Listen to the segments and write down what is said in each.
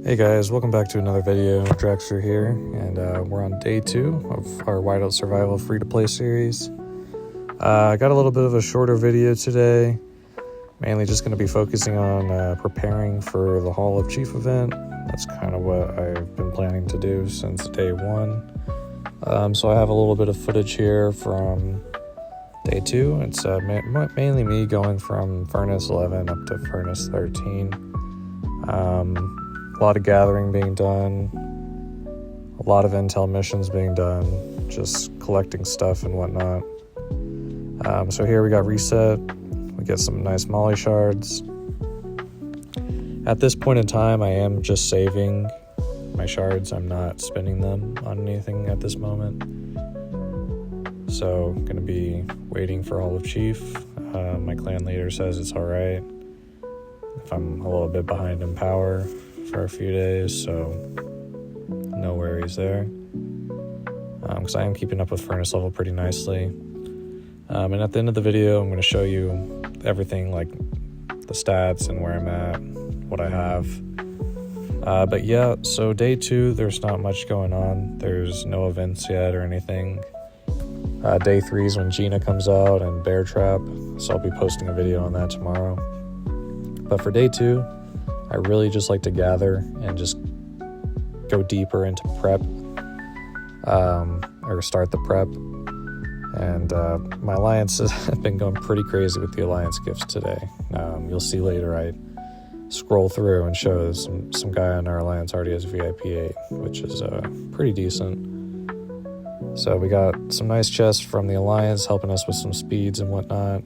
Hey guys, welcome back to another video. Drexler here, and we're on day 2 of our Whiteout Survival free-to-play series. I got a little bit of a shorter video today, mainly just going to be focusing on preparing for the Hall of Chief event. That's kind of what I've been planning to do since day 1. So I have a little bit of footage here from day 2. It's mainly me going from Furnace 11 up to Furnace 13. A lot of gathering being done, a lot of intel missions being done, just collecting stuff and whatnot. So here we got reset, we get some nice molly shards. At this point in time, I am just saving my shards. I'm not spending them on anything at this moment. So gonna be waiting for Hall of Chief. My clan leader says it's all right if I'm a little bit behind in power for a few days, so no worries there, because I am keeping up with furnace level pretty nicely. And at the end of the video, I'm going to show you everything, like the stats and where I'm at, what I have. But yeah, so day 2, there's not much going on. There's no events yet or anything. Day 3 is when Gina comes out and Bear Trap, so I'll be posting a video on that tomorrow. But for day 2, I really just like to gather and just go deeper into prep, or start the prep. And my alliance has been going pretty crazy with the alliance gifts today. You'll see later I scroll through and show some guy on our alliance already has VIP 8, which is pretty decent. So we got some nice chests from the alliance helping us with some speeds and whatnot.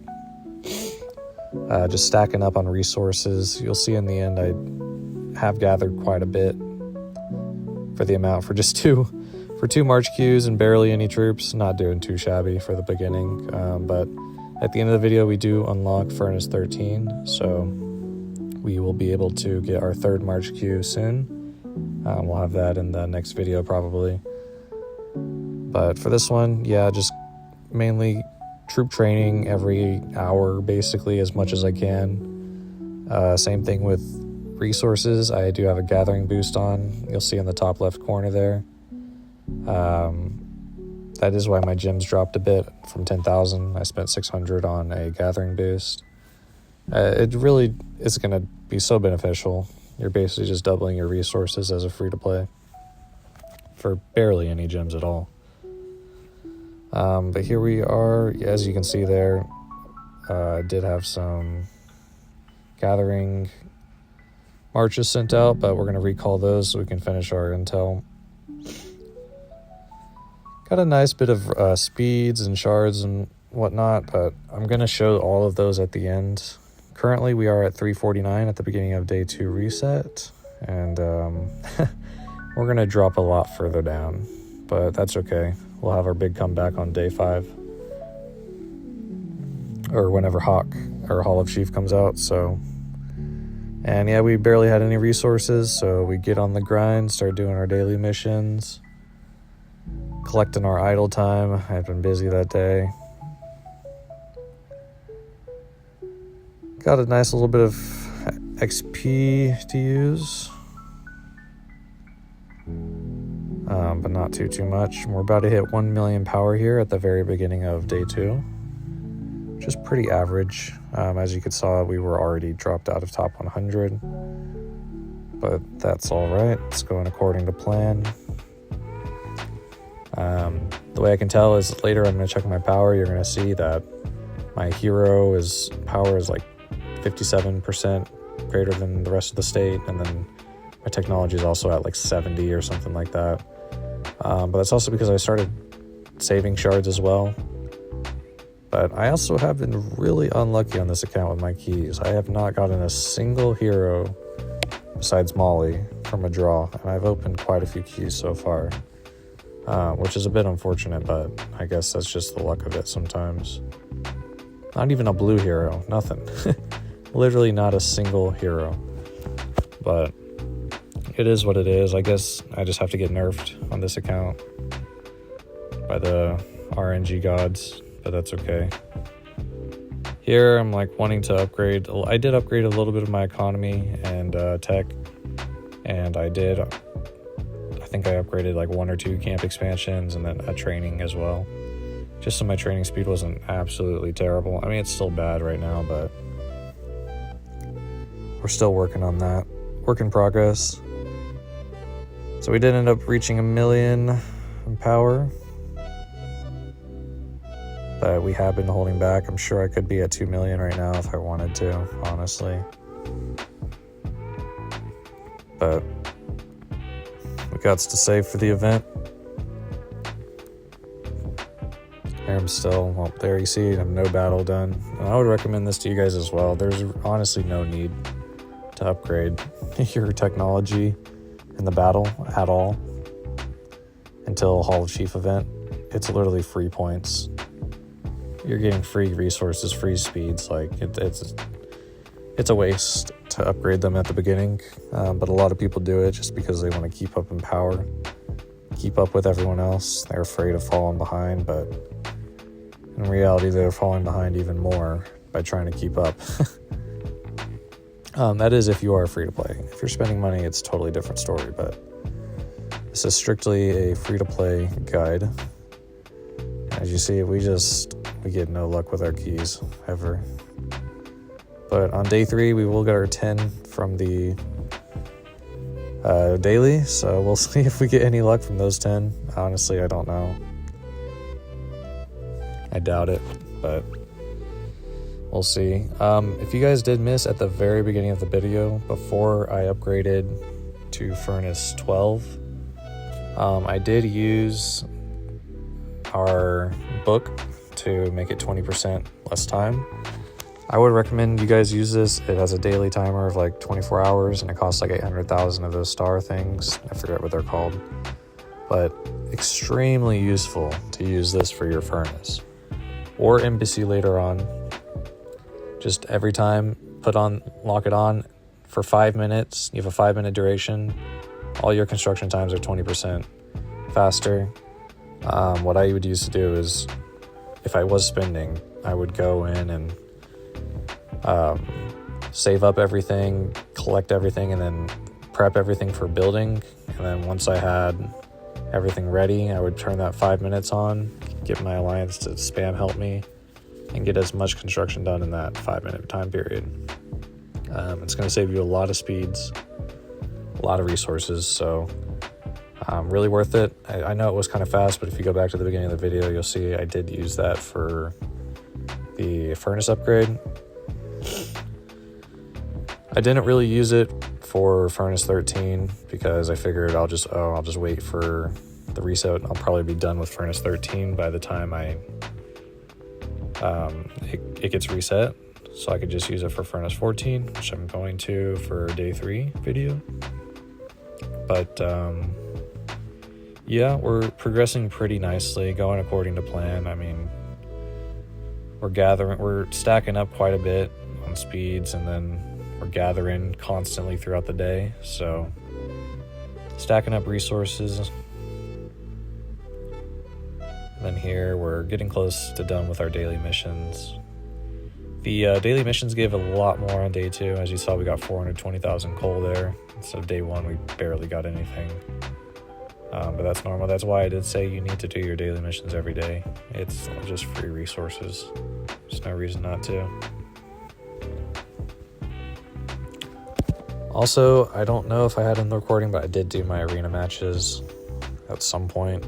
Just stacking up on resources. You'll see in the end I have gathered quite a bit for the amount for just two march queues and barely any troops. Not doing too shabby for the beginning, but at the end of the video we do unlock Furnace 13, so we will be able to get our 3rd march queue soon. We'll have that in the next video probably, but for this one, yeah, just mainly troop training every hour, basically, as much as I can. Same thing with resources. I do have a gathering boost on. You'll see in the top left corner there. That is why my gems dropped a bit from 10,000. I spent 600 on a gathering boost. It really is going to be so beneficial. You're basically just doubling your resources as a free-to-play for barely any gems at all. But here we are. As you can see there, I did have some gathering marches sent out, but we're going to recall those so we can finish our intel. Got a nice bit of speeds and shards and whatnot, but I'm going to show all of those at the end. Currently we are at 349 at the beginning of day 2 reset, and we're going to drop a lot further down, but that's okay. We'll have our big comeback on day 5, or whenever Hawk or Hall of Chief comes out. So, and yeah, we barely had any resources, so we get on the grind, start doing our daily missions, collecting our idle time. I've been busy that day. Got a nice little bit of XP to use. But not too much. We're about to hit 1 million power here at the very beginning of day 2, which is pretty average. As you could saw, we were already dropped out of top 100, but that's all right. It's going according to plan. The way I can tell is later I'm going to check my power. You're going to see that my hero power is like 57% greater than the rest of the state, and then my technology is also at like 70 or something like that. But that's also because I started saving shards as well. But I also have been really unlucky on this account with my keys. I have not gotten a single hero besides Molly from a draw, and I've opened quite a few keys so far, which is a bit unfortunate, but I guess that's just the luck of it sometimes. Not even a blue hero, nothing. Literally not a single hero. But it is what it is. I guess I just have to get nerfed on this account by the RNG gods, but that's okay. Here I'm like wanting to upgrade. I did upgrade a little bit of my economy and tech And I think I upgraded like 1 or 2 camp expansions and then a training as well. Just so my training speed wasn't absolutely terrible. I mean, it's still bad right now, but we're still working on that. Work in progress. So we did end up reaching 1 million in power, but we have been holding back. I'm sure I could be at 2 million right now if I wanted to, honestly. But we got to save for the event. I'm still, well, there you see, I have no battle done. And I would recommend this to you guys as well. There's honestly no need to upgrade your technology in the battle at all until Hall of Chief event. It's literally free points. You're getting free resources, free speeds. Like it's a waste to upgrade them at the beginning, but a lot of people do it just because they want to keep up in power, keep up with everyone else. They're afraid of falling behind, but in reality, they're falling behind even more by trying to keep up. That is if you are free to play. If you're spending money, it's a totally different story, but this is strictly a free to play guide. As you see, we get no luck with our keys ever. But on day 3, we will get our 10 from the daily, so we'll see if we get any luck from those 10. Honestly, I don't know. I doubt it, but we'll see. If you guys did miss at the very beginning of the video, before I upgraded to Furnace 12, I did use our book to make it 20% less time. I would recommend you guys use this. It has a daily timer of like 24 hours and it costs like 800,000 of those star things. I forget what they're called, but extremely useful to use this for your furnace or embassy later on. Just every time lock it on for 5 minutes. You have a 5-minute duration. All your construction times are 20% faster. What I would use to do is, if I was spending, I would go in and save up everything, collect everything, and then prep everything for building. And then once I had everything ready, I would turn that 5 minutes on, get my alliance to spam help me, and get as much construction done in that 5-minute time period. It's going to save you a lot of speeds, a lot of resources, so really worth it. I know it was kind of fast, but if you go back to the beginning of the video, you'll see I did use that for the furnace upgrade. I didn't really use it for Furnace 13 because I figured I'll just wait for the reset. I'll probably be done with Furnace 13 by the time it gets reset, so I could just use it for Furnace 14, which I'm going to for day 3 video. But yeah, we're progressing pretty nicely, going according to plan. I mean, we're stacking up quite a bit on speeds, and then we're gathering constantly throughout the day, so stacking up resources. And then here we're getting close to done with our daily missions. The daily missions gave a lot more on day 2. As you saw, we got 420,000 coal there. Instead of day 1, we barely got anything. But that's normal. That's why I did say you need to do your daily missions every day. It's just free resources. There's no reason not to. Also, I don't know if I had in the recording, but I did do my arena matches at some point.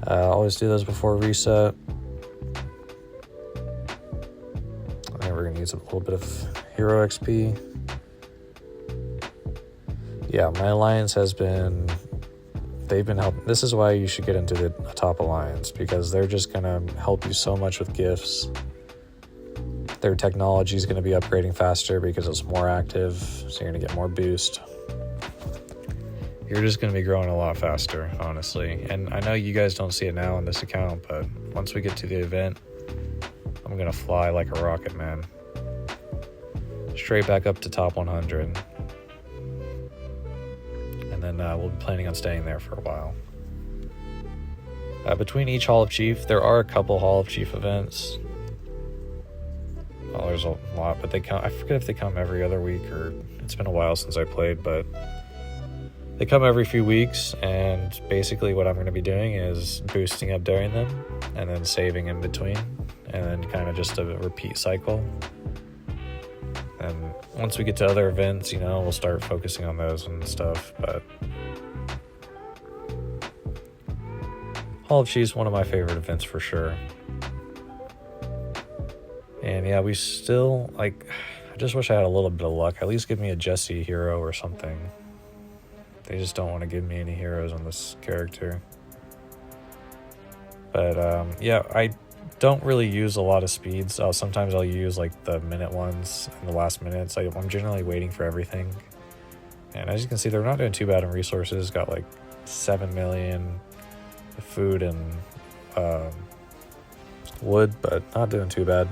I always do those before reset. And we're going to use a little bit of hero XP. Yeah, my alliance they've been helping. This is why you should get into the top alliance, because they're just going to help you so much with gifts. Their technology is going to be upgrading faster because it's more active, so you're going to get more boost. You're just going to be growing a lot faster, honestly. And I know you guys don't see it now on this account, but once we get to the event, I'm going to fly like a rocket, man. Straight back up to top 100. And then we'll be planning on staying there for a while. Between each Hall of Chief, there are a couple Hall of Chief events. Oh, there's a lot, but they come. I forget if they come every other week, or it's been a while since I played, but they come every few weeks, and basically what I'm going to be doing is boosting up during them and then saving in between, and then kind of just a repeat cycle. And once we get to other events, you know, we'll start focusing on those and stuff. But Hall of Chiefs, one of my favorite events for sure. And yeah, we still, like, I just wish I had a little bit of luck. At least give me a Jesse hero or something. They just don't want to give me any heroes on this character. But yeah, I don't really use a lot of speeds. Sometimes I'll use like the minute ones in the last minutes. I'm generally waiting for everything. And as you can see, they're not doing too bad in resources. Got like 7 million food and wood, but not doing too bad.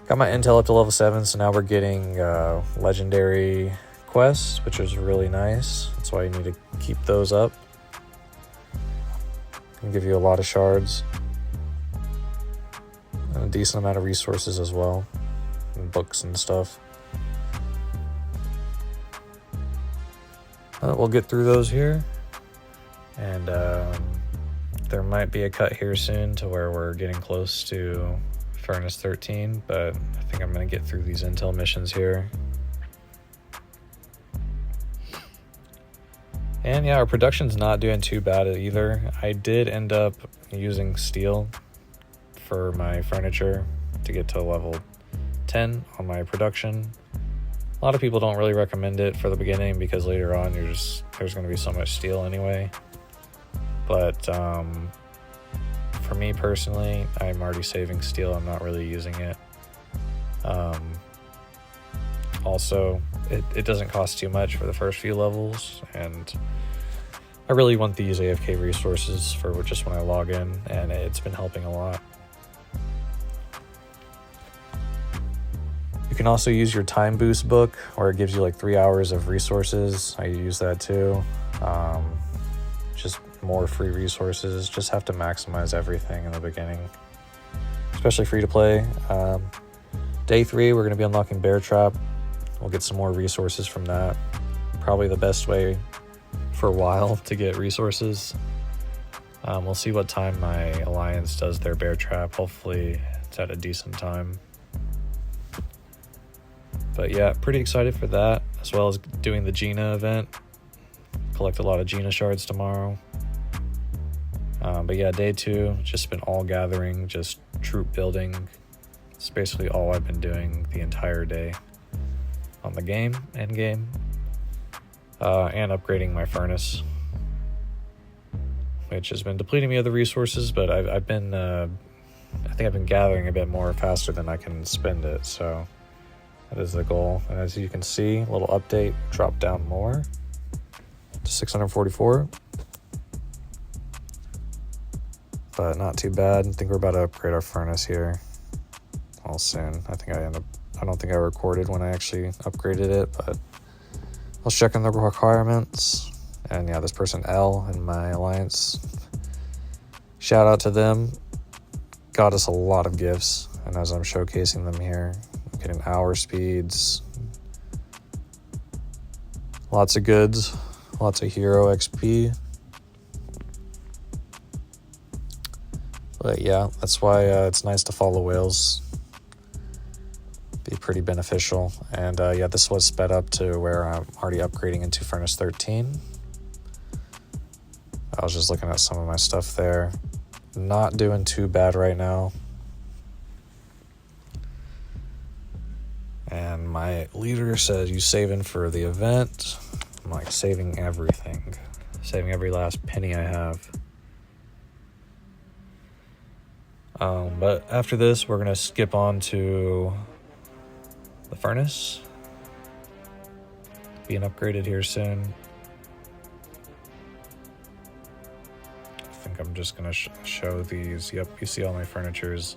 Got my intel up to level 7, so now we're getting legendary quests, which is really nice. That's why you need to keep those up. Can give you a lot of shards and a decent amount of resources as well, and books and stuff. We'll get through those here, and there might be a cut here soon to where we're getting close to Furnace 13, but I think I'm going to get through these intel missions here. And yeah, our production's not doing too bad either. I did end up using steel for my furniture to get to level 10 on my production. A lot of people don't really recommend it for the beginning because later on there's going to be so much steel anyway. But for me personally, I'm already saving steel. I'm not really using it. Also, it doesn't cost too much for the first few levels, and I really want these AFK resources for just when I log in, and it's been helping a lot. You can also use your time boost book, where it gives you like 3 hours of resources. I use that too. Just more free resources. Just have to maximize everything in the beginning, especially free to play. Day 3, we're going to be unlocking Bear Trap. We'll get some more resources from that. Probably the best way for a while to get resources. We'll see what time my alliance does their Bear Trap. Hopefully it's at a decent time. But yeah, pretty excited for that, as well as doing the Gina event. Collect a lot of Gina shards tomorrow. But yeah, day 2, just been all gathering, just troop building. It's basically all I've been doing the entire day on the game, end game, and upgrading my furnace, which has been depleting me of the resources, but I've been, I think I've been gathering a bit more faster than I can spend it, so that is the goal. And as you can see, a little update, drop down more to 644, but not too bad. I think we're about to upgrade our furnace here all soon. I don't think I recorded when I actually upgraded it, but I was checking the requirements. And yeah, this person L in my alliance, shout out to them, got us a lot of gifts. And as I'm showcasing them here, I'm getting hour speeds, lots of goods, lots of hero XP. But yeah, that's why it's nice to follow whales. Be pretty beneficial. And yeah, this was sped up to where I'm already upgrading into Furnace 13. I was just looking at some of my stuff there. Not doing too bad right now. And my leader said, you saving for the event? I'm like, saving everything. Saving every last penny I have. But after this, we're going to skip on to the furnace. Being upgraded here soon. I think I'm just going to show these. Yep, you see all my furnitures.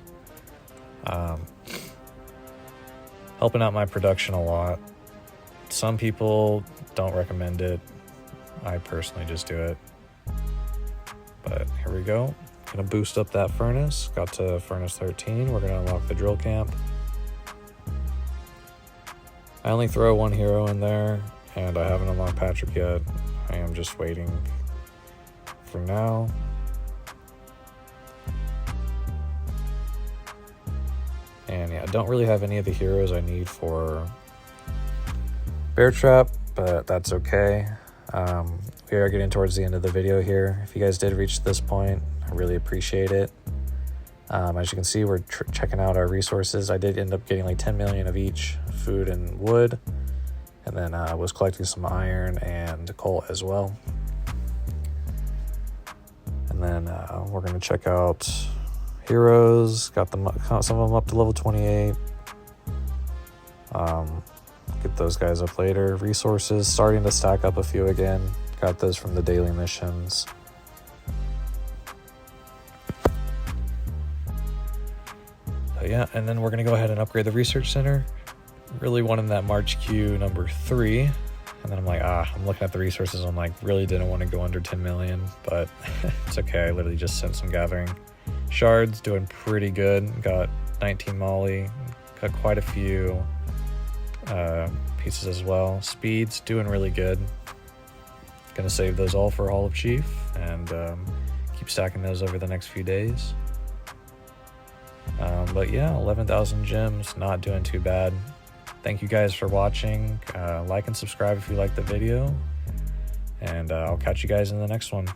Helping out my production a lot. Some people don't recommend it. I personally just do it. But here we go. Gonna boost up that furnace. Got to furnace 13. We're gonna unlock the drill camp. I only throw one hero in there, and I haven't unlocked Patrick yet. I am just waiting for now. And yeah, I don't really have any of the heroes I need for Bear Trap, but that's okay. We are getting towards the end of the video here. If you guys did reach this point, I really appreciate it. As you can see, we're checking out our resources. I did end up getting like 10 million of each, food and wood, and then I was collecting some iron and coal as well. And then we're gonna check out heroes. Got some of them up to level 28. Get those guys up later. Resources starting to stack up a few again. Got those from the daily missions. But yeah, and then we're gonna go ahead and upgrade the research center. Really wanted that March queue number 3. And then I'm like, I'm looking at the resources. I'm like, really didn't want to go under 10 million, but it's okay. I literally just sent some gathering. Shards doing pretty good. Got 19 molly. Got quite a few pieces as well. Speed's doing really good. Gonna save those all for Hall of Chief and keep stacking those over the next few days. But yeah, 11,000 gems, not doing too bad. Thank you guys for watching. Like and subscribe if you liked the video. And I'll catch you guys in the next one.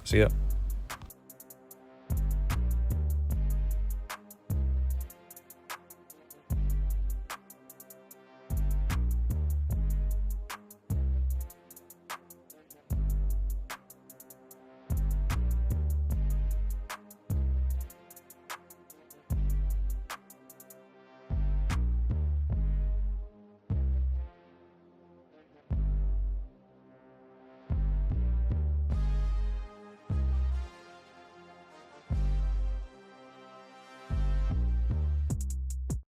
See ya.